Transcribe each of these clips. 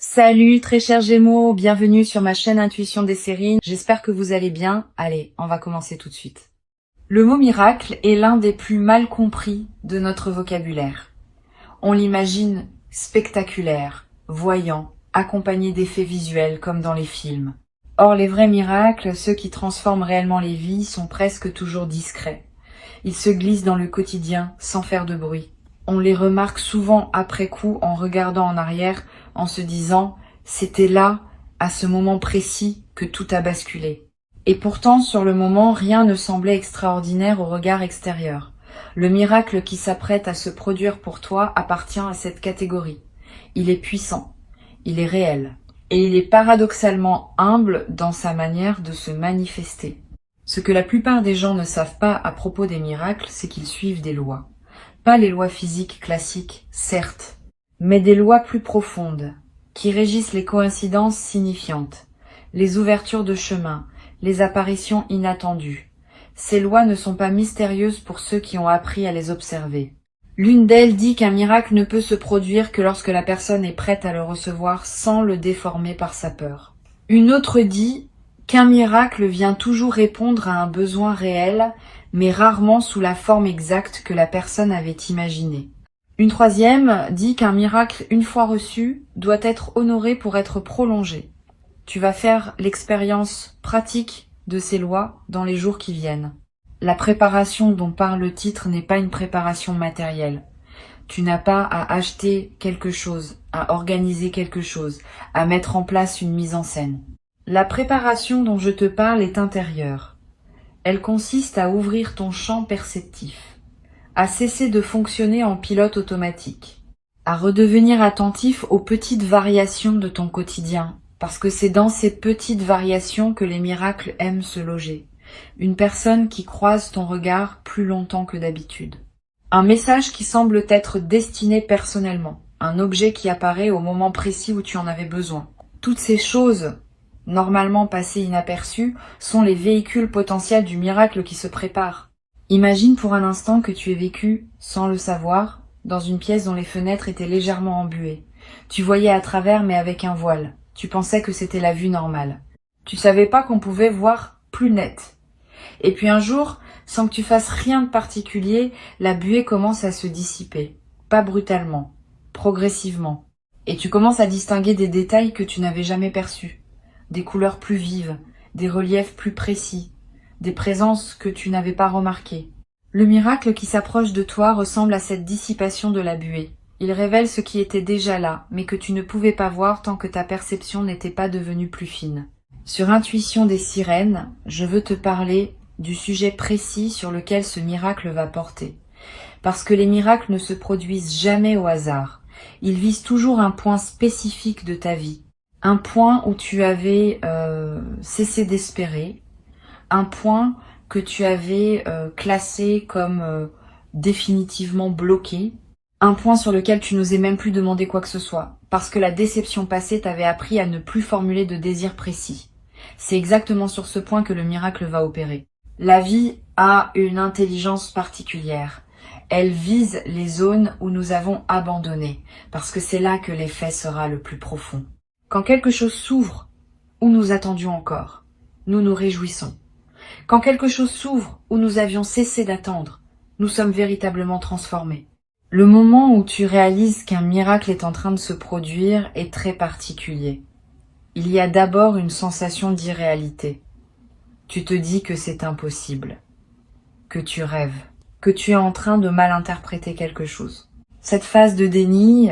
Salut très chers Gémeaux, bienvenue sur ma chaîne Intuition des séries. J'espère que vous allez bien. Allez, on va commencer tout de suite. Le mot miracle est l'un des plus mal compris de notre vocabulaire. On l'imagine spectaculaire, voyant, accompagné d'effets visuels comme dans les films. Or les vrais miracles, ceux qui transforment réellement les vies, sont presque toujours discrets. Ils se glissent dans le quotidien sans faire de bruit. On les remarque souvent après coup en regardant en arrière, en se disant « c'était là, à ce moment précis, que tout a basculé ». Et pourtant, sur le moment, rien ne semblait extraordinaire au regard extérieur. Le miracle qui s'apprête à se produire pour toi appartient à cette catégorie. Il est puissant, il est réel, et il est paradoxalement humble dans sa manière de se manifester. Ce que la plupart des gens ne savent pas à propos des miracles, c'est qu'ils suivent des lois. Pas les lois physiques classiques, certes, mais des lois plus profondes, qui régissent les coïncidences signifiantes, les ouvertures de chemin, les apparitions inattendues. Ces lois ne sont pas mystérieuses pour ceux qui ont appris à les observer. L'une d'elles dit qu'un miracle ne peut se produire que lorsque la personne est prête à le recevoir sans le déformer par sa peur. Une autre dit qu'un miracle vient toujours répondre à un besoin réel, mais rarement sous la forme exacte que la personne avait imaginée. Une troisième dit qu'un miracle, une fois reçu, doit être honoré pour être prolongé. Tu vas faire l'expérience pratique de ces lois dans les jours qui viennent. La préparation dont parle le titre n'est pas une préparation matérielle. Tu n'as pas à acheter quelque chose, à organiser quelque chose, à mettre en place une mise en scène. La préparation dont je te parle est intérieure. Elle consiste à ouvrir ton champ perceptif, à cesser de fonctionner en pilote automatique, à redevenir attentif aux petites variations de ton quotidien, parce que c'est dans ces petites variations que les miracles aiment se loger. Une personne qui croise ton regard plus longtemps que d'habitude. Un message qui semble t'être destiné personnellement, un objet qui apparaît au moment précis où tu en avais besoin. Toutes ces choses, normalement passées inaperçues, sont les véhicules potentiels du miracle qui se prépare. Imagine pour un instant que tu aies vécu, sans le savoir, dans une pièce dont les fenêtres étaient légèrement embuées. Tu voyais à travers mais avec un voile. Tu pensais que c'était la vue normale. Tu savais pas qu'on pouvait voir plus net. Et puis un jour, sans que tu fasses rien de particulier, la buée commence à se dissiper. Pas brutalement, progressivement. Et tu commences à distinguer des détails que tu n'avais jamais perçus. Des couleurs plus vives, des reliefs plus précis, des présences que tu n'avais pas remarquées. Le miracle qui s'approche de toi ressemble à cette dissipation de la buée. Il révèle ce qui était déjà là, mais que tu ne pouvais pas voir tant que ta perception n'était pas devenue plus fine. Sur Intuition des sirènes, je veux te parler du sujet précis sur lequel ce miracle va porter. Parce que les miracles ne se produisent jamais au hasard. Ils visent toujours un point spécifique de ta vie. Un point où tu avais cessé d'espérer. Un point que tu avais classé comme définitivement bloqué. Un point sur lequel tu n'osais même plus demander quoi que ce soit. Parce que la déception passée t'avait appris à ne plus formuler de désir précis. C'est exactement sur ce point que le miracle va opérer. La vie a une intelligence particulière. Elle vise les zones où nous avons abandonné, parce que c'est là que l'effet sera le plus profond. Quand quelque chose s'ouvre, où nous attendions encore, nous nous réjouissons. Quand quelque chose s'ouvre, où nous avions cessé d'attendre, nous sommes véritablement transformés. Le moment où tu réalises qu'un miracle est en train de se produire est très particulier. Il y a d'abord une sensation d'irréalité. Tu te dis que c'est impossible, que tu rêves, que tu es en train de mal interpréter quelque chose. Cette phase de déni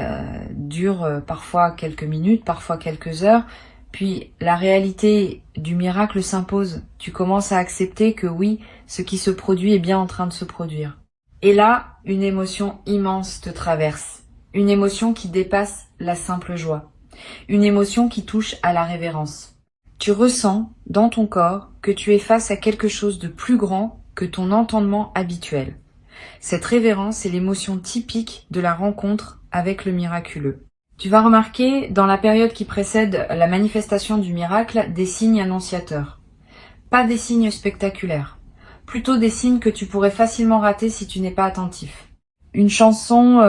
dure parfois quelques minutes, parfois quelques heures, puis la réalité du miracle s'impose. Tu commences à accepter que oui, ce qui se produit est bien en train de se produire. Et là, une émotion immense te traverse, une émotion qui dépasse la simple joie, une émotion qui touche à la révérence. Tu ressens, dans ton corps, que tu es face à quelque chose de plus grand que ton entendement habituel. Cette révérence est l'émotion typique de la rencontre avec le miraculeux. Tu vas remarquer, dans la période qui précède la manifestation du miracle, des signes annonciateurs. Pas des signes spectaculaires, plutôt des signes que tu pourrais facilement rater si tu n'es pas attentif. Une chanson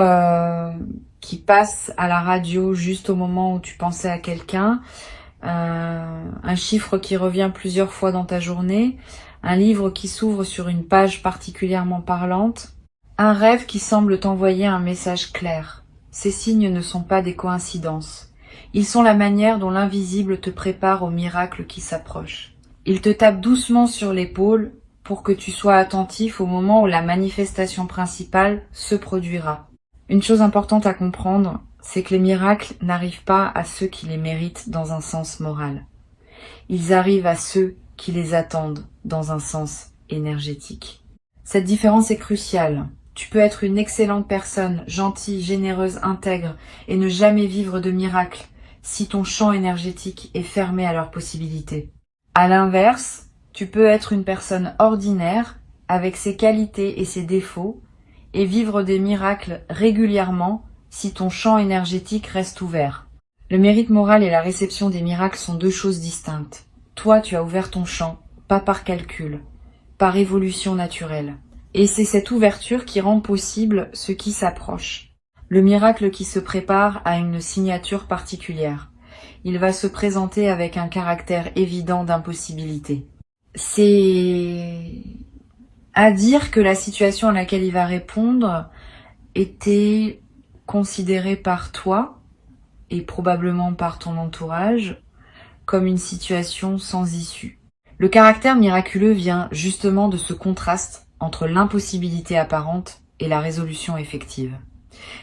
qui passe à la radio juste au moment où tu pensais à quelqu'un, un chiffre qui revient plusieurs fois dans ta journée, un livre qui s'ouvre sur une page particulièrement parlante, un rêve qui semble t'envoyer un message clair. Ces signes ne sont pas des coïncidences. Ils sont la manière dont l'invisible te prépare au miracle qui s'approche. Il te tape doucement sur l'épaule pour que tu sois attentif au moment où la manifestation principale se produira. Une chose importante à comprendre, c'est que les miracles n'arrivent pas à ceux qui les méritent dans un sens moral. Ils arrivent à ceux qui les attendent dans un sens énergétique. Cette différence est cruciale. Tu peux être une excellente personne, gentille, généreuse, intègre, et ne jamais vivre de miracles si ton champ énergétique est fermé à leurs possibilités. À l'inverse, tu peux être une personne ordinaire, avec ses qualités et ses défauts, et vivre des miracles régulièrement si ton champ énergétique reste ouvert. Le mérite moral et la réception des miracles sont deux choses distinctes. Toi, tu as ouvert ton champ, pas par calcul, par évolution naturelle. Et c'est cette ouverture qui rend possible ce qui s'approche. Le miracle qui se prépare a une signature particulière. Il va se présenter avec un caractère évident d'impossibilité. C'est à dire que la situation à laquelle il va répondre était considérée par toi, et probablement par ton entourage, comme une situation sans issue. Le caractère miraculeux vient justement de ce contraste entre l'impossibilité apparente et la résolution effective.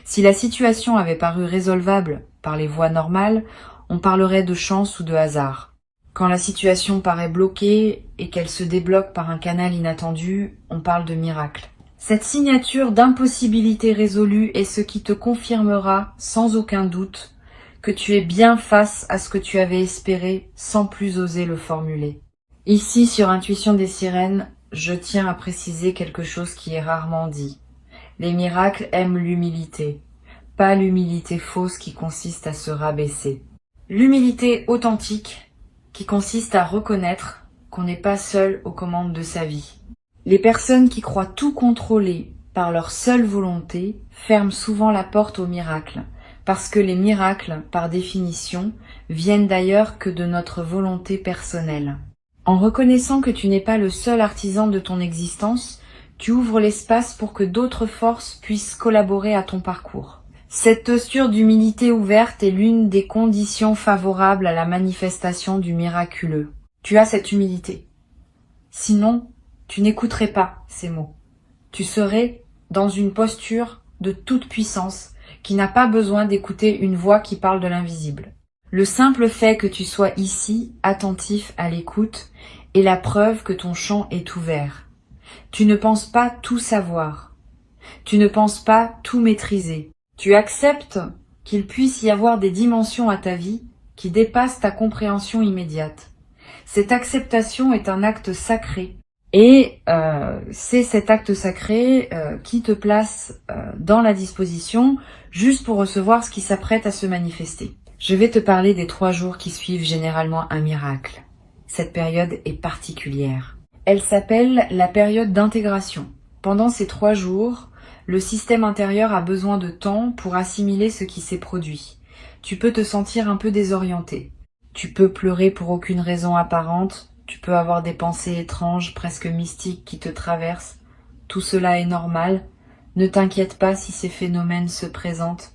Si la situation avait paru résolvable par les voies normales, on parlerait de chance ou de hasard. Quand la situation paraît bloquée et qu'elle se débloque par un canal inattendu, on parle de miracle. Cette signature d'impossibilité résolue est ce qui te confirmera, sans aucun doute, que tu es bien face à ce que tu avais espéré sans plus oser le formuler. Ici, sur Intuition des Sirènes, je tiens à préciser quelque chose qui est rarement dit. Les miracles aiment l'humilité, pas l'humilité fausse qui consiste à se rabaisser. L'humilité authentique qui consiste à reconnaître qu'on n'est pas seul aux commandes de sa vie. Les personnes qui croient tout contrôler par leur seule volonté ferment souvent la porte aux miracles, parce que les miracles, par définition, viennent d'ailleurs que de notre volonté personnelle. En reconnaissant que tu n'es pas le seul artisan de ton existence, tu ouvres l'espace pour que d'autres forces puissent collaborer à ton parcours. Cette posture d'humilité ouverte est l'une des conditions favorables à la manifestation du miraculeux. Tu as cette humilité. Sinon, tu n'écouterais pas ces mots. Tu serais dans une posture de toute puissance qui n'a pas besoin d'écouter une voix qui parle de l'invisible. Le simple fait que tu sois ici, attentif à l'écoute, est la preuve que ton champ est ouvert. Tu ne penses pas tout savoir. Tu ne penses pas tout maîtriser. Tu acceptes qu'il puisse y avoir des dimensions à ta vie qui dépassent ta compréhension immédiate. Cette acceptation est un acte sacré. Et c'est cet acte sacré qui te place dans la disposition juste pour recevoir ce qui s'apprête à se manifester. Je vais te parler des 3 jours qui suivent généralement un miracle. Cette période est particulière. Elle s'appelle la période d'intégration. Pendant ces 3 jours, le système intérieur a besoin de temps pour assimiler ce qui s'est produit. Tu peux te sentir un peu désorienté. Tu peux pleurer pour aucune raison apparente. Tu peux avoir des pensées étranges, presque mystiques, qui te traversent. Tout cela est normal. Ne t'inquiète pas si ces phénomènes se présentent.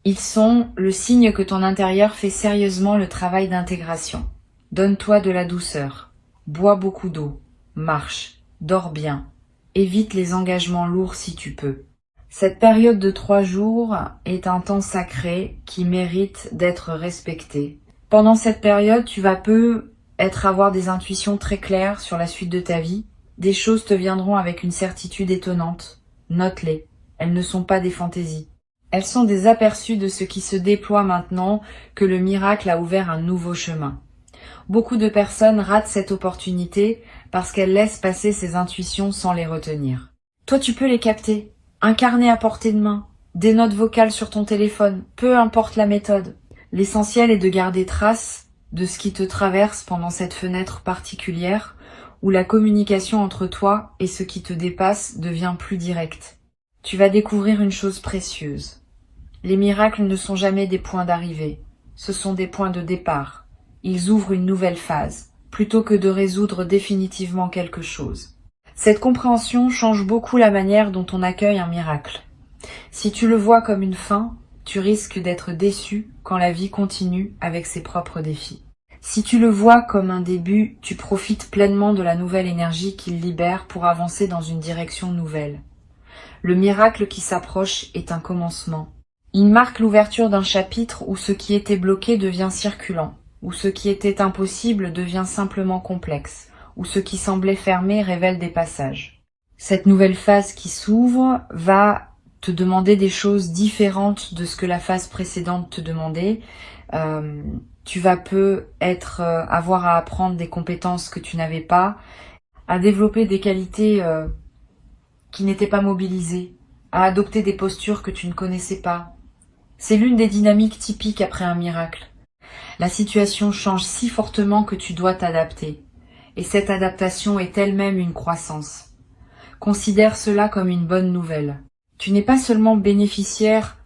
Ils sont le signe que ton intérieur fait sérieusement le travail d'intégration. Donne-toi de la douceur. Bois beaucoup d'eau. Marche. Dors bien. Évite les engagements lourds si tu peux. Cette période de 3 jours est un temps sacré qui mérite d'être respecté. Pendant cette période, tu vas avoir des intuitions très claires sur la suite de ta vie. Des choses te viendront avec une certitude étonnante. Note-les. Elles ne sont pas des fantaisies. Elles sont des aperçus de ce qui se déploie maintenant que le miracle a ouvert un nouveau chemin. Beaucoup de personnes ratent cette opportunité parce qu'elles laissent passer ces intuitions sans les retenir. Toi, tu peux les capter. Un carnet à portée de main, des notes vocales sur ton téléphone, peu importe la méthode. L'essentiel est de garder trace de ce qui te traverse pendant cette fenêtre particulière où la communication entre toi et ce qui te dépasse devient plus directe. Tu vas découvrir une chose précieuse. Les miracles ne sont jamais des points d'arrivée, ce sont des points de départ. Ils ouvrent une nouvelle phase, plutôt que de résoudre définitivement quelque chose. Cette compréhension change beaucoup la manière dont on accueille un miracle. Si tu le vois comme une fin, tu risques d'être déçu quand la vie continue avec ses propres défis. Si tu le vois comme un début, tu profites pleinement de la nouvelle énergie qu'il libère pour avancer dans une direction nouvelle. Le miracle qui s'approche est un commencement. Il marque l'ouverture d'un chapitre où ce qui était bloqué devient circulant, où ce qui était impossible devient simplement complexe, où ce qui semblait fermé révèle des passages. Cette nouvelle phase qui s'ouvre va te demander des choses différentes de ce que la phase précédente te demandait. Tu vas avoir à apprendre des compétences que tu n'avais pas, à développer des qualités qui n'étaient pas mobilisées, à adopter des postures que tu ne connaissais pas. C'est l'une des dynamiques typiques après un miracle. La situation change si fortement que tu dois t'adapter. Et cette adaptation est elle-même une croissance. Considère cela comme une bonne nouvelle. Tu n'es pas seulement bénéficiaire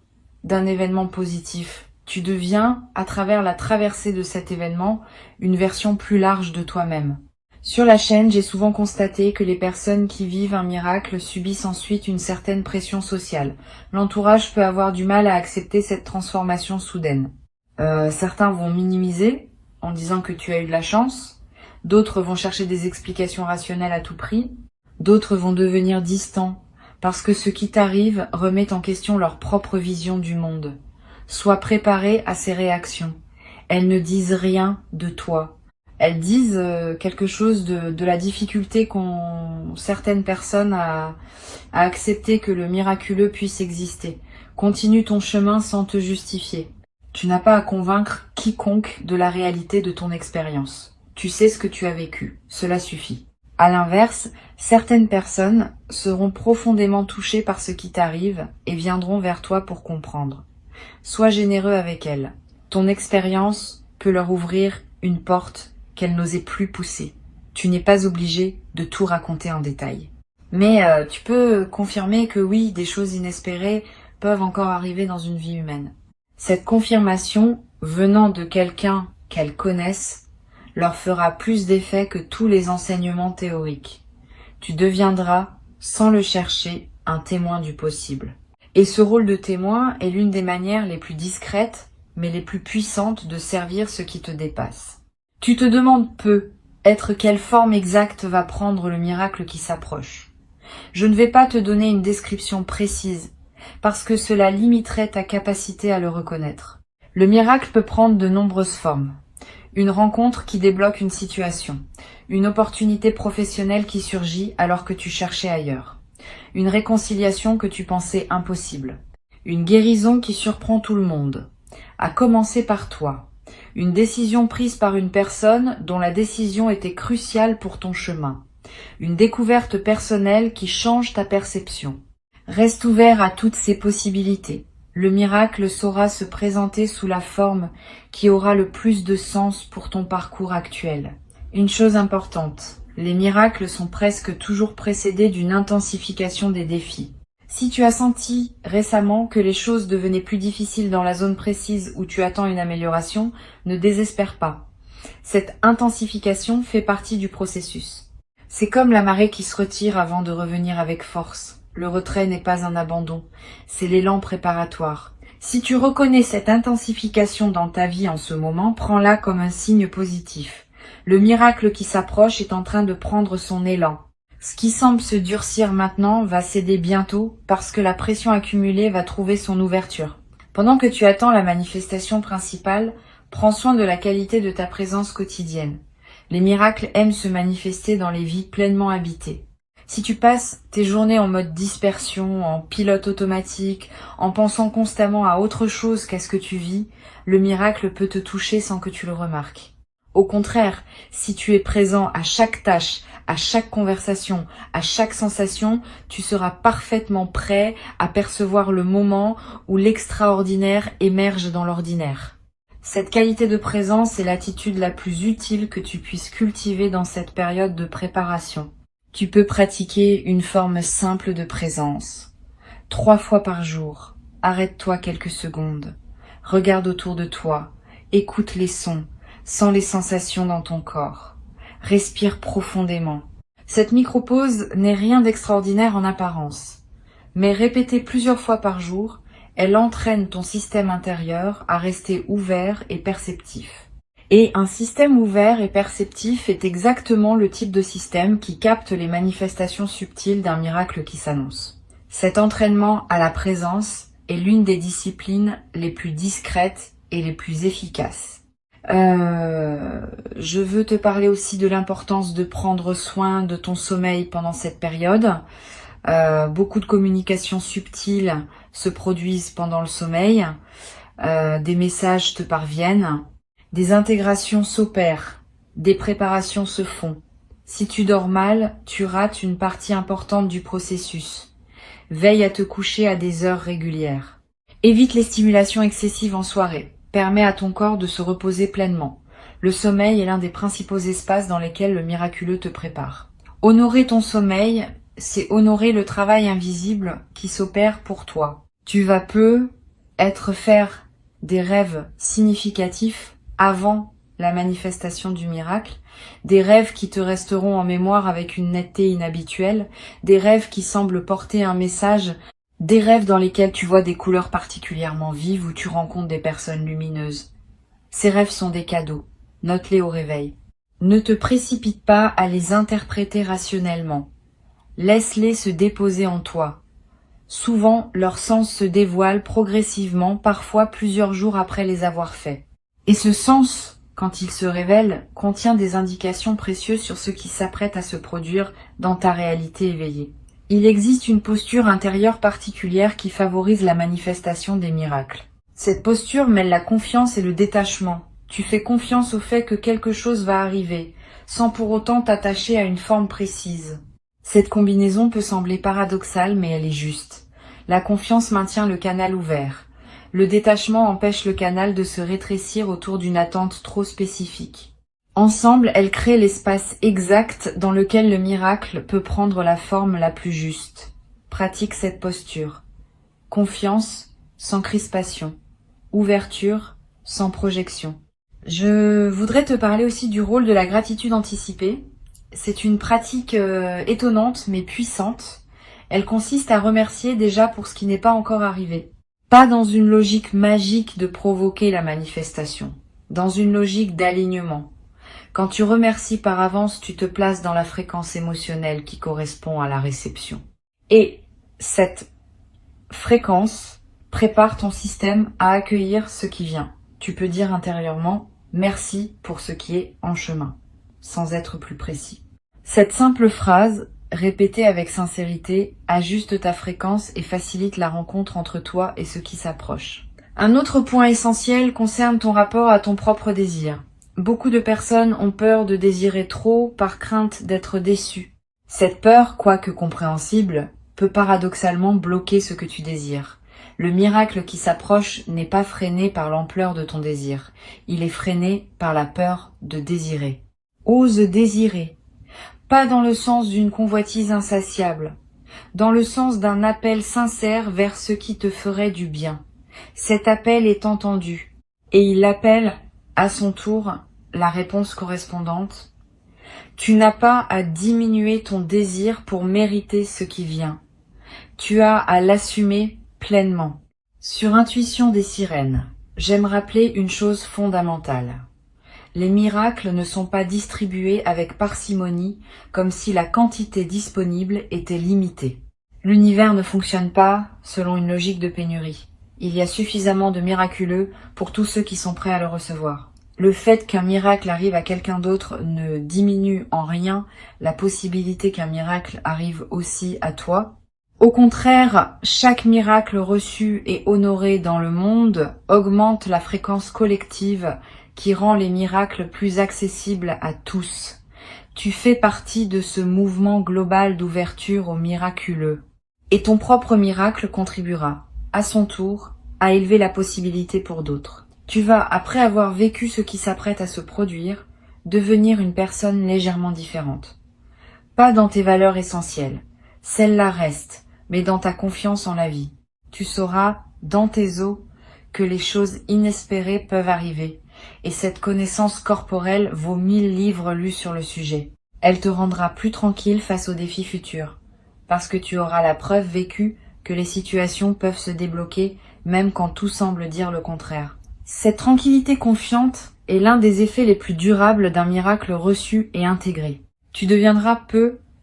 d'un événement positif. Tu deviens, à travers la traversée de cet événement, une version plus large de toi-même. Sur la chaîne, j'ai souvent constaté que les personnes qui vivent un miracle subissent ensuite une certaine pression sociale. L'entourage peut avoir du mal à accepter cette transformation soudaine. Certains vont minimiser en disant que tu as eu de la chance, d'autres vont chercher des explications rationnelles à tout prix, d'autres vont devenir distants parce que ce qui t'arrive remet en question leur propre vision du monde. Sois préparé à ces réactions. Elles ne disent rien de toi. Elles disent quelque chose de la difficulté qu'ont certaines personnes à accepter que le miraculeux puisse exister. Continue ton chemin sans te justifier. Tu n'as pas à convaincre quiconque de la réalité de ton expérience. Tu sais ce que tu as vécu. Cela suffit. À l'inverse, certaines personnes seront profondément touchées par ce qui t'arrive et viendront vers toi pour comprendre. Sois généreux avec elles. Ton expérience peut leur ouvrir une porte qu'elles n'osaient plus pousser. Tu n'es pas obligé de tout raconter en détail. Mais tu peux confirmer que oui, des choses inespérées peuvent encore arriver dans une vie humaine. Cette confirmation, venant de quelqu'un qu'elles connaissent, leur fera plus d'effet que tous les enseignements théoriques. Tu deviendras, sans le chercher, un témoin du possible. Et ce rôle de témoin est l'une des manières les plus discrètes, mais les plus puissantes de servir ce qui te dépasse. Tu te demandes peu, quelle forme exacte va prendre le miracle qui s'approche. Je ne vais pas te donner une description précise, parce que cela limiterait ta capacité à le reconnaître. Le miracle peut prendre de nombreuses formes. Une rencontre qui débloque une situation, une opportunité professionnelle qui surgit alors que tu cherchais ailleurs, une réconciliation que tu pensais impossible, une guérison qui surprend tout le monde, à commencer par toi, une décision prise par une personne dont la décision était cruciale pour ton chemin, une découverte personnelle qui change ta perception. Reste ouvert à toutes ces possibilités. Le miracle saura se présenter sous la forme qui aura le plus de sens pour ton parcours actuel. Une chose importante, les miracles sont presque toujours précédés d'une intensification des défis. Si tu as senti récemment que les choses devenaient plus difficiles dans la zone précise où tu attends une amélioration, ne désespère pas. Cette intensification fait partie du processus. C'est comme la marée qui se retire avant de revenir avec force. Le retrait n'est pas un abandon, c'est l'élan préparatoire. Si tu reconnais cette intensification dans ta vie en ce moment, prends-la comme un signe positif. Le miracle qui s'approche est en train de prendre son élan. Ce qui semble se durcir maintenant va céder bientôt parce que la pression accumulée va trouver son ouverture. Pendant que tu attends la manifestation principale, prends soin de la qualité de ta présence quotidienne. Les miracles aiment se manifester dans les vies pleinement habitées. Si tu passes tes journées en mode dispersion, en pilote automatique, en pensant constamment à autre chose qu'à ce que tu vis, le miracle peut te toucher sans que tu le remarques. Au contraire, si tu es présent à chaque tâche, à chaque conversation, à chaque sensation, tu seras parfaitement prêt à percevoir le moment où l'extraordinaire émerge dans l'ordinaire. Cette qualité de présence est l'attitude la plus utile que tu puisses cultiver dans cette période de préparation. Tu peux pratiquer une forme simple de présence. 3 fois par jour. Arrête-toi quelques secondes. Regarde autour de toi. Écoute les sons. Sens les sensations dans ton corps. Respire profondément. Cette micro-pause n'est rien d'extraordinaire en apparence. Mais répétée plusieurs fois par jour, elle entraîne ton système intérieur à rester ouvert et perceptif. Et un système ouvert et perceptif est exactement le type de système qui capte les manifestations subtiles d'un miracle qui s'annonce. Cet entraînement à la présence est l'une des disciplines les plus discrètes et les plus efficaces. Je veux te parler aussi de l'importance de prendre soin de ton sommeil pendant cette période. Beaucoup de communications subtiles se produisent pendant le sommeil. Des messages te parviennent. Des intégrations s'opèrent. Des préparations se font. Si tu dors mal, tu rates une partie importante du processus. Veille à te coucher à des heures régulières. Évite les stimulations excessives en soirée. Permets à ton corps de se reposer pleinement. Le sommeil est l'un des principaux espaces dans lesquels le miraculeux te prépare. Honorer ton sommeil, c'est honorer le travail invisible qui s'opère pour toi. Tu vas faire des rêves significatifs avant la manifestation du miracle, des rêves qui te resteront en mémoire avec une netteté inhabituelle, des rêves qui semblent porter un message, des rêves dans lesquels tu vois des couleurs particulièrement vives ou tu rencontres des personnes lumineuses. Ces rêves sont des cadeaux. Note-les au réveil. Ne te précipite pas à les interpréter rationnellement. Laisse-les se déposer en toi. Souvent, leur sens se dévoile progressivement, parfois plusieurs jours après les avoir faits. Et ce sens, quand il se révèle, contient des indications précieuses sur ce qui s'apprête à se produire dans ta réalité éveillée. Il existe une posture intérieure particulière qui favorise la manifestation des miracles. Cette posture mêle la confiance et le détachement. Tu fais confiance au fait que quelque chose va arriver, sans pour autant t'attacher à une forme précise. Cette combinaison peut sembler paradoxale, mais elle est juste. La confiance maintient le canal ouvert. Le détachement empêche le canal de se rétrécir autour d'une attente trop spécifique. Ensemble, elles créent l'espace exact dans lequel le miracle peut prendre la forme la plus juste. Pratique cette posture. Confiance sans crispation. Ouverture sans projection. Je voudrais te parler aussi du rôle de la gratitude anticipée. C'est une pratique étonnante mais puissante. Elle consiste à remercier déjà pour ce qui n'est pas encore arrivé. Pas dans une logique magique de provoquer la manifestation, dans une logique d'alignement. Quand tu remercies par avance, tu te places dans la fréquence émotionnelle qui correspond à la réception. Et cette fréquence prépare ton système à accueillir ce qui vient. Tu peux dire intérieurement « merci pour ce qui est en chemin », sans être plus précis. Cette simple phrase, répétée avec sincérité, ajuste ta fréquence et facilite la rencontre entre toi et ce qui s'approche. Un autre point essentiel concerne ton rapport à ton propre désir. Beaucoup de personnes ont peur de désirer trop par crainte d'être déçues. Cette peur, quoique compréhensible, peut paradoxalement bloquer ce que tu désires. Le miracle qui s'approche n'est pas freiné par l'ampleur de ton désir. Il est freiné par la peur de désirer. Ose désirer. Pas dans le sens d'une convoitise insatiable, dans le sens d'un appel sincère vers ce qui te ferait du bien. Cet appel est entendu, et il appelle, à son tour, la réponse correspondante. Tu n'as pas à diminuer ton désir pour mériter ce qui vient. Tu as à l'assumer pleinement. Sur Intuition des sirènes, j'aime rappeler une chose fondamentale. Les miracles ne sont pas distribués avec parcimonie, comme si la quantité disponible était limitée. L'univers ne fonctionne pas selon une logique de pénurie. Il y a suffisamment de miraculeux pour tous ceux qui sont prêts à le recevoir. Le fait qu'un miracle arrive à quelqu'un d'autre ne diminue en rien la possibilité qu'un miracle arrive aussi à toi. Au contraire, chaque miracle reçu et honoré dans le monde augmente la fréquence collective qui rend les miracles plus accessibles à tous. Tu fais partie de ce mouvement global d'ouverture au miraculeux. Et ton propre miracle contribuera, à son tour, à élever la possibilité pour d'autres. Tu vas, après avoir vécu ce qui s'apprête à se produire, devenir une personne légèrement différente. Pas dans tes valeurs essentielles. Celles-là restent. mais dans ta confiance en la vie. Tu sauras, dans tes os, que les choses inespérées peuvent arriver, et cette connaissance corporelle vaut 1000 livres lus sur le sujet. Elle te rendra plus tranquille face aux défis futurs, parce que tu auras la preuve vécue que les situations peuvent se débloquer même quand tout semble dire le contraire. Cette tranquillité confiante est l'un des effets les plus durables d'un miracle reçu et intégré. Tu deviendras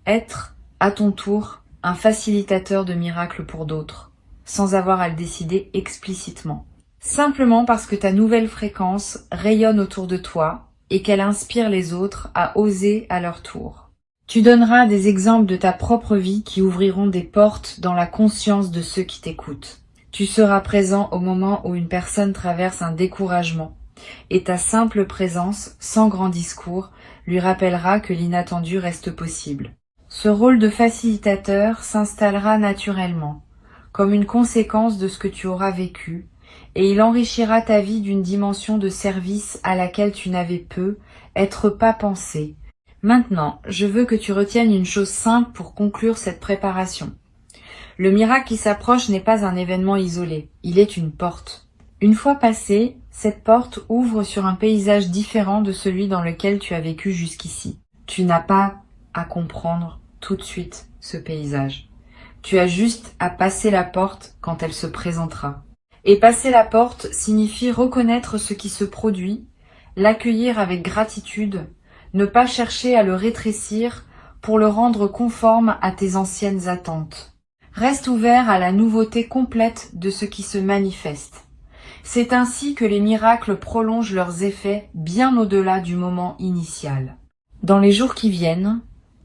être, à ton tour, un facilitateur de miracles pour d'autres, sans avoir à le décider explicitement. Simplement parce que ta nouvelle fréquence rayonne autour de toi et qu'elle inspire les autres à oser à leur tour. Tu donneras des exemples de ta propre vie qui ouvriront des portes dans la conscience de ceux qui t'écoutent. Tu seras présent au moment où une personne traverse un découragement, et ta simple présence, sans grand discours, lui rappellera que l'inattendu reste possible. Ce rôle de facilitateur s'installera naturellement, comme une conséquence de ce que tu auras vécu, et il enrichira ta vie d'une dimension de service à laquelle tu n'avais pas pensé. Maintenant, je veux que tu retiennes une chose simple pour conclure cette préparation. Le miracle qui s'approche n'est pas un événement isolé, il est une porte. Une fois passée, cette porte ouvre sur un paysage différent de celui dans lequel tu as vécu jusqu'ici. Tu n'as pas à comprendre tout de suite ce paysage. Tu as juste à passer la porte quand elle se présentera. Et passer la porte signifie reconnaître ce qui se produit, l'accueillir avec gratitude, ne pas chercher à le rétrécir pour le rendre conforme à tes anciennes attentes. Reste ouvert à la nouveauté complète de ce qui se manifeste. C'est ainsi que les miracles prolongent leurs effets bien au-delà du moment initial. Dans les jours qui viennent,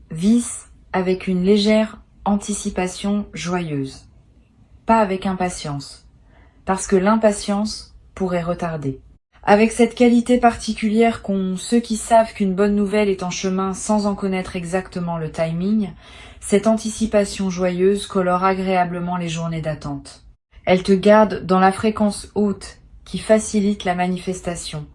vis avec une légère anticipation joyeuse, pas avec impatience, parce que l'impatience pourrait retarder. Avec cette qualité particulière qu'ont ceux qui savent qu'une bonne nouvelle est en chemin sans en connaître exactement le timing, cette anticipation joyeuse colore agréablement les journées d'attente. Elle te garde dans la fréquence haute qui facilite la manifestation.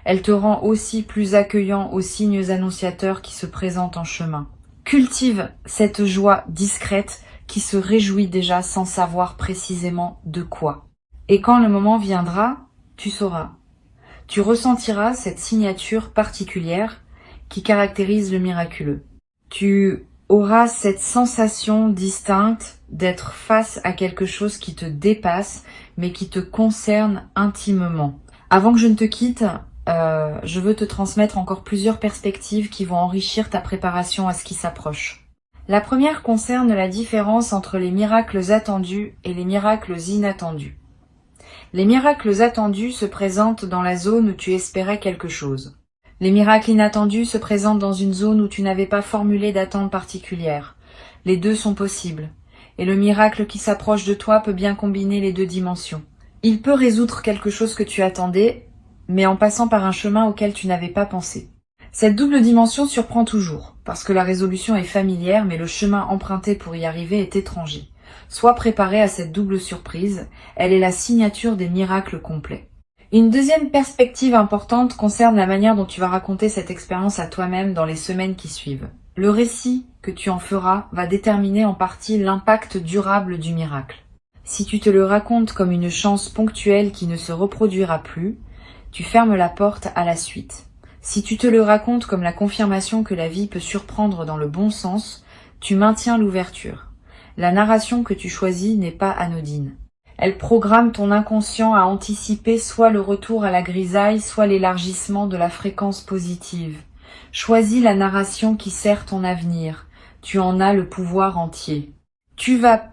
Elle te rend aussi plus accueillant aux signes annonciateurs qui se présentent en chemin. Cultive cette joie discrète qui se réjouit déjà sans savoir précisément de quoi. Et quand le moment viendra, tu sauras. Tu ressentiras cette signature particulière qui caractérise le miraculeux. Tu auras cette sensation distincte d'être face à quelque chose qui te dépasse, mais qui te concerne intimement. Avant que je ne te quitte, je veux te transmettre encore plusieurs perspectives qui vont enrichir ta préparation à ce qui s'approche. La première concerne la différence entre les miracles attendus et les miracles inattendus. Les miracles attendus se présentent dans la zone où tu espérais quelque chose. Les miracles inattendus se présentent dans une zone où tu n'avais pas formulé d'attente particulière. Les deux sont possibles, et le miracle qui s'approche de toi peut bien combiner les deux dimensions. Il peut résoudre quelque chose que tu attendais, mais en passant par un chemin auquel tu n'avais pas pensé. Cette double dimension surprend toujours, parce que la résolution est familière, mais le chemin emprunté pour y arriver est étranger. Sois préparé à cette double surprise, elle est la signature des miracles complets. Une deuxième perspective importante concerne la manière dont tu vas raconter cette expérience à toi-même dans les semaines qui suivent. Le récit que tu en feras va déterminer en partie l'impact durable du miracle. Si tu te le racontes comme une chance ponctuelle qui ne se reproduira plus, tu fermes la porte à la suite. Si tu te le racontes comme la confirmation que la vie peut surprendre dans le bon sens, tu maintiens l'ouverture. La narration que tu choisis n'est pas anodine. Elle programme ton inconscient à anticiper soit le retour à la grisaille, soit l'élargissement de la fréquence positive. Choisis la narration qui sert ton avenir. Tu en as le pouvoir entier. Tu vas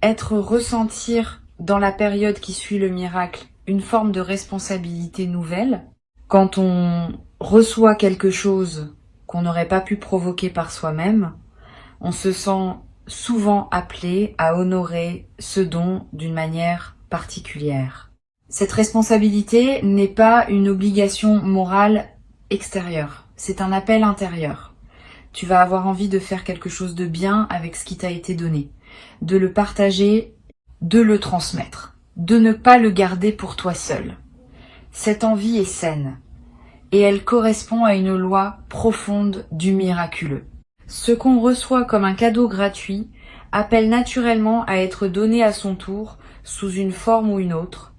être ressentir dans la période qui suit le miracle une forme de responsabilité nouvelle. Quand on reçoit quelque chose qu'on n'aurait pas pu provoquer par soi-même, on se sent souvent appelé à honorer ce don d'une manière particulière. Cette responsabilité n'est pas une obligation morale extérieure, c'est un appel intérieur. Tu vas avoir envie de faire quelque chose de bien avec ce qui t'a été donné, de le partager, de le transmettre, de ne pas le garder pour toi seul. Cette envie est saine, et elle correspond à une loi profonde du miraculeux. Ce qu'on reçoit comme un cadeau gratuit appelle naturellement à être donné à son tour, sous une forme ou une autre,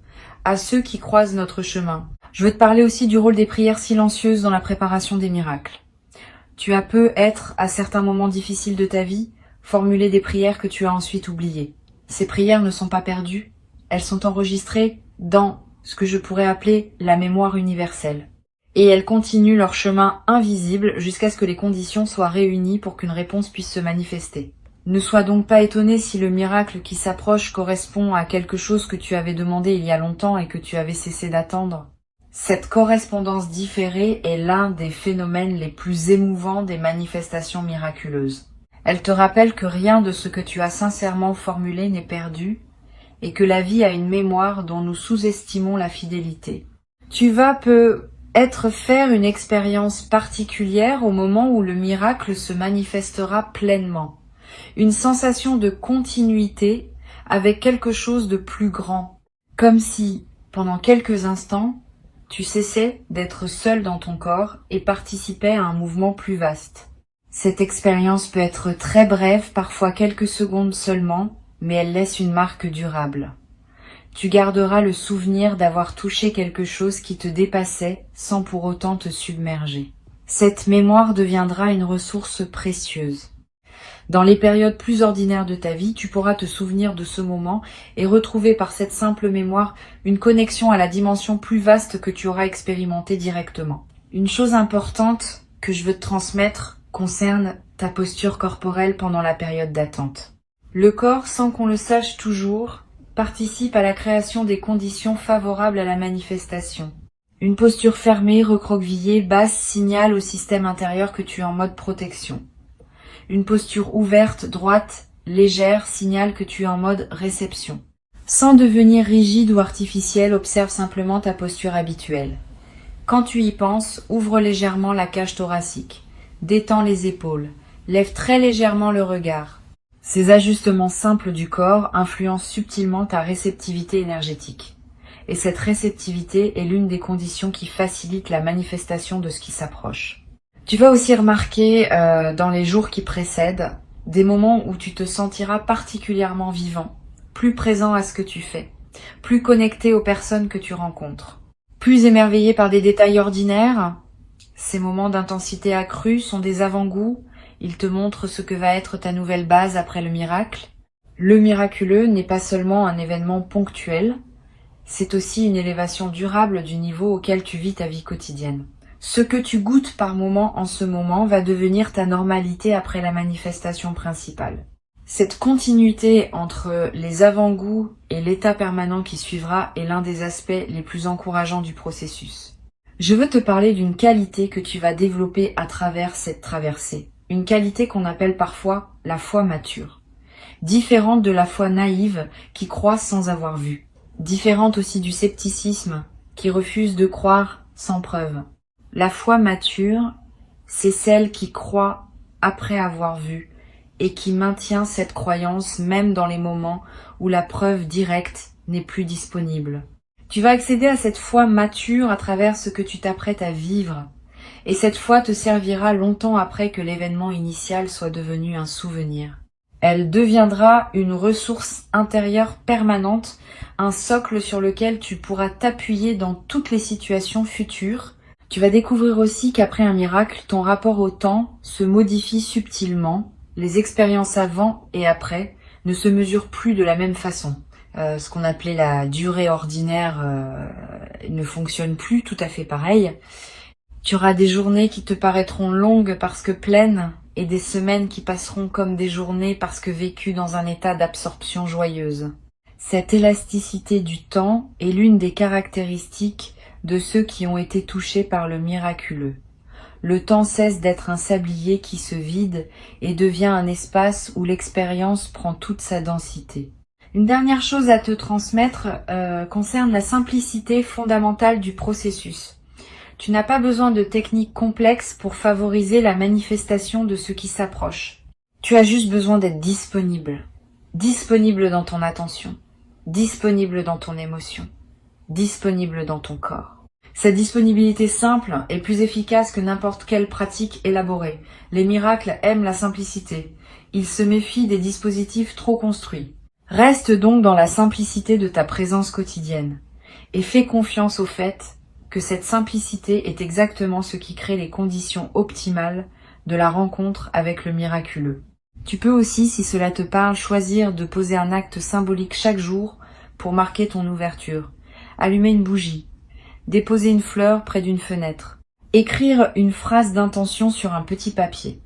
à ceux qui croisent notre chemin. Je veux te parler aussi du rôle des prières silencieuses dans la préparation des miracles. Tu as peut-être, à certains moments difficiles de ta vie, formulé des prières que tu as ensuite oubliées. Ces prières ne sont pas perdues, elles sont enregistrées dans ce que je pourrais appeler la mémoire universelle. Et elles continuent leur chemin invisible jusqu'à ce que les conditions soient réunies pour qu'une réponse puisse se manifester. Ne sois donc pas étonné si le miracle qui s'approche correspond à quelque chose que tu avais demandé il y a longtemps et que tu avais cessé d'attendre. Cette correspondance différée est l'un des phénomènes les plus émouvants des manifestations miraculeuses. Elle te rappelle que rien de ce que tu as sincèrement formulé n'est perdu et que la vie a une mémoire dont nous sous-estimons la fidélité. Tu vas peut-être faire une expérience particulière au moment où le miracle se manifestera pleinement. Une sensation de continuité avec quelque chose de plus grand, comme si, pendant quelques instants, tu cessais d'être seul dans ton corps et participais à un mouvement plus vaste. Cette expérience peut être très brève, parfois quelques secondes seulement, mais elle laisse une marque durable. Tu garderas le souvenir d'avoir touché quelque chose qui te dépassait sans pour autant te submerger. Cette mémoire deviendra une ressource précieuse. Dans les périodes plus ordinaires de ta vie, tu pourras te souvenir de ce moment et retrouver par cette simple mémoire une connexion à la dimension plus vaste que tu auras expérimentée directement. Une chose importante que je veux te transmettre concerne ta posture corporelle pendant la période d'attente. Le corps, sans qu'on le sache toujours, participe à la création des conditions favorables à la manifestation. Une posture fermée, recroquevillée, basse signale au système intérieur que tu es en mode protection. Une posture ouverte, droite, légère signale que tu es en mode réception. Sans devenir rigide ou artificiel, observe simplement ta posture habituelle. Quand tu y penses, ouvre légèrement la cage thoracique, détends les épaules, lève très légèrement le regard. Ces ajustements simples du corps influencent subtilement ta réceptivité énergétique. Et cette réceptivité est l'une des conditions qui facilitent la manifestation de ce qui s'approche. Tu vas aussi remarquer dans les jours qui précèdent des moments où tu te sentiras particulièrement vivant, plus présent à ce que tu fais, plus connecté aux personnes que tu rencontres, plus émerveillé par des détails ordinaires. Ces moments d'intensité accrue sont des avant-goûts, ils te montrent ce que va être ta nouvelle base après le miracle. Le miraculeux n'est pas seulement un événement ponctuel, c'est aussi une élévation durable du niveau auquel tu vis ta vie quotidienne. Ce que tu goûtes par moment en ce moment va devenir ta normalité après la manifestation principale. Cette continuité entre les avant-goûts et l'état permanent qui suivra est l'un des aspects les plus encourageants du processus. Je veux te parler d'une qualité que tu vas développer à travers cette traversée. Une qualité qu'on appelle parfois la foi mature. Différente de la foi naïve qui croit sans avoir vu. Différente aussi du scepticisme qui refuse de croire sans preuve. La foi mature, c'est celle qui croit après avoir vu et qui maintient cette croyance même dans les moments où la preuve directe n'est plus disponible. Tu vas accéder à cette foi mature à travers ce que tu t'apprêtes à vivre, et cette foi te servira longtemps après que l'événement initial soit devenu un souvenir. Elle deviendra une ressource intérieure permanente, un socle sur lequel tu pourras t'appuyer dans toutes les situations futures. Tu vas découvrir aussi qu'après un miracle, ton rapport au temps se modifie subtilement. Les expériences avant et après ne se mesurent plus de la même façon. Ce qu'on appelait la durée ordinaire ne fonctionne plus tout à fait pareil. Tu auras des journées qui te paraîtront longues parce que pleines et des semaines qui passeront comme des journées parce que vécues dans un état d'absorption joyeuse. Cette élasticité du temps est l'une des caractéristiques de ceux qui ont été touchés par le miraculeux. Le temps cesse d'être un sablier qui se vide et devient un espace où l'expérience prend toute sa densité. Une dernière chose à te transmettre concerne la simplicité fondamentale du processus. Tu n'as pas besoin de techniques complexes pour favoriser la manifestation de ce qui s'approche. Tu as juste besoin d'être disponible. Disponible dans ton attention, disponible dans ton émotion, disponible dans ton corps. Cette disponibilité simple est plus efficace que n'importe quelle pratique élaborée. Les miracles aiment la simplicité. Ils se méfient des dispositifs trop construits. Reste donc dans la simplicité de ta présence quotidienne et fais confiance au fait que cette simplicité est exactement ce qui crée les conditions optimales de la rencontre avec le miraculeux. Tu peux aussi, si cela te parle, choisir de poser un acte symbolique chaque jour pour marquer ton ouverture. Allumer une bougie, déposer une fleur près d'une fenêtre, écrire une phrase d'intention sur un petit papier.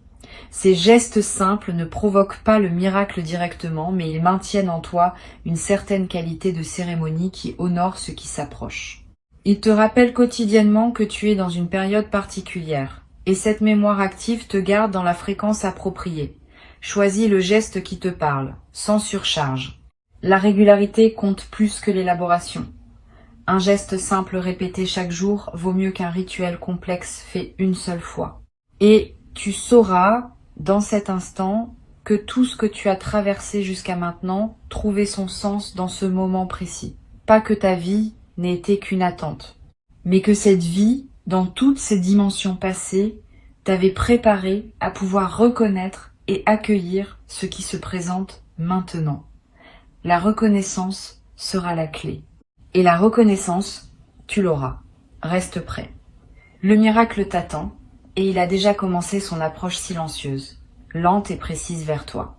Ces gestes simples ne provoquent pas le miracle directement, mais ils maintiennent en toi une certaine qualité de cérémonie qui honore ce qui s'approche. Ils te rappellent quotidiennement que tu es dans une période particulière, et cette mémoire active te garde dans la fréquence appropriée. Choisis le geste qui te parle, sans surcharge. La régularité compte plus que l'élaboration. Un geste simple répété chaque jour vaut mieux qu'un rituel complexe fait une seule fois. Et tu sauras, dans cet instant, que tout ce que tu as traversé jusqu'à maintenant trouvait son sens dans ce moment précis. Pas que ta vie n'ait été qu'une attente, mais que cette vie, dans toutes ses dimensions passées, t'avait préparé à pouvoir reconnaître et accueillir ce qui se présente maintenant. La reconnaissance sera la clé. Et la reconnaissance, tu l'auras. Reste prêt. Le miracle t'attend, et il a déjà commencé son approche silencieuse, lente et précise vers toi.